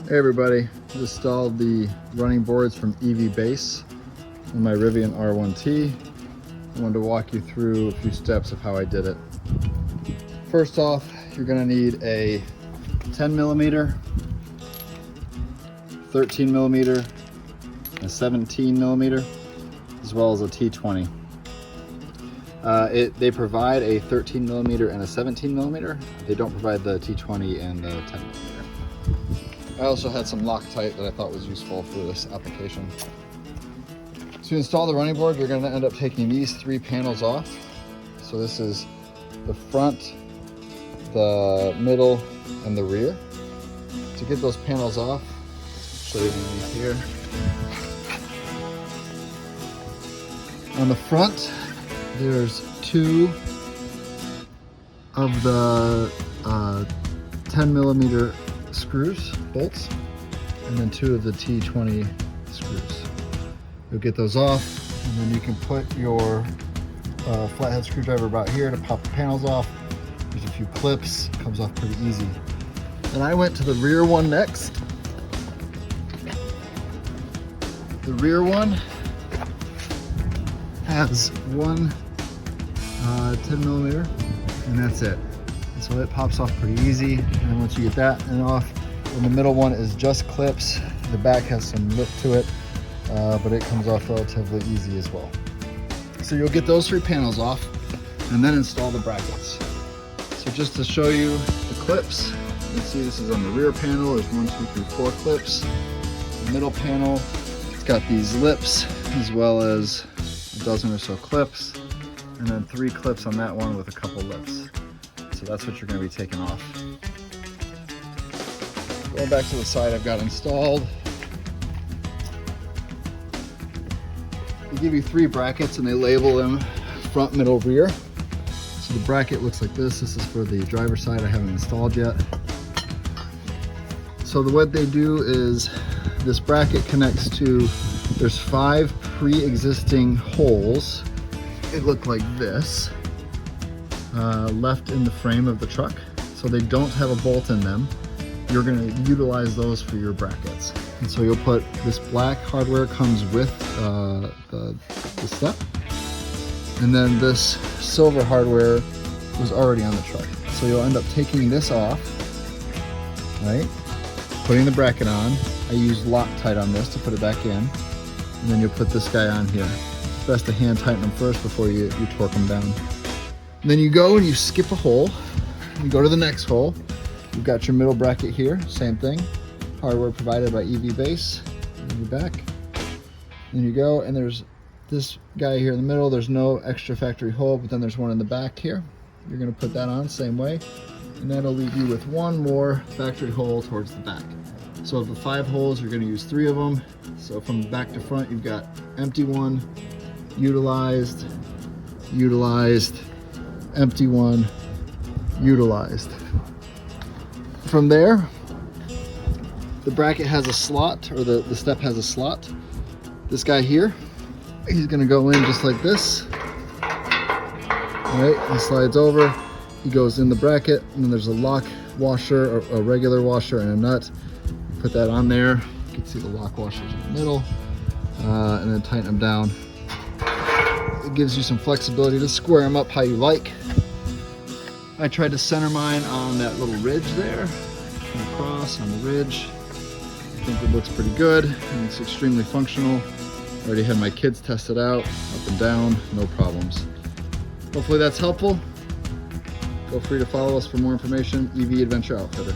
Hey everybody, just installed the running boards from EV Base on my Rivian R1T. I wanted to walk you through a few steps of how I did it. First off, you're going to need a 10mm, 13mm, a 17mm, as well as a T20. They provide a 13mm and a 17mm. They don't provide the T20 and the 10mm. I also had some Loctite that I thought was useful for this application. To install the running board, you're going to end up taking these three panels off. So this is the front, the middle, and the rear. To get those panels off, I'll show you these here. On the front, there's two of the 10mm screws, bolts, and then two of the T20 screws. You'll get those off, and then you can put your flathead screwdriver about here to pop the panels off. There's a few clips, comes off pretty easy. Then I went to the rear one next. The rear one has one 10mm, and that's it. And so it pops off pretty easy. And then once you get that and off, and the middle one is just clips. The back has some lip to it, but it comes off relatively easy as well. So you'll get those three panels off and then install the brackets. So just to show you the clips, you can see this is on the rear panel. There's 1, 2, 3, 4 clips. The middle panel, it's got these lips as well as a dozen or so clips, and then 3 clips on that one with a couple lips. So that's what you're going to be taking off. Going back to the side I've got installed. They give you 3 brackets and they label them front, middle, rear. So the bracket looks like this. This is for the driver's side I haven't installed yet. So what they do is this bracket connects to, there's 5 pre-existing holes. They look like this. Left in the frame of the truck, so they don't have a bolt in them. You're going to utilize those for your brackets, and so you'll put this black hardware comes with the step, and then this silver hardware was already on the truck. So you'll end up taking this off, right? Putting the bracket on. I used Loctite on this to put it back in, and then you'll put this guy on here. It's best to hand tighten them first before you torque them down. And then you go and you skip a hole, you go to the next hole, you've got your middle bracket here, same thing, hardware provided by EV Base, and you're back. Then you go and there's this guy here in the middle, there's no extra factory hole, but then there's one in the back here. You're going to put that on same way, and that'll leave you with one more factory hole towards the back. So of the 5 holes, you're going to use 3 of them. So from back to front, you've got empty one, utilized, utilized, empty one, utilized. From there, the bracket has a slot, or the step has a slot. This guy here, he's gonna go in just like this. All right, he slides over, he goes in the bracket, and then there's a lock washer, or a regular washer, and a nut. You put that on there. You can see the lock washers in the middle, and then tighten them down. It gives you some flexibility to square them up how you like. I tried to center mine on that little ridge there, come across on the ridge. I think it looks pretty good, and it's extremely functional. I already had my kids test it out, up and down, no problems. Hopefully that's helpful. Feel free to follow us for more information. EV Adventure Outfitter.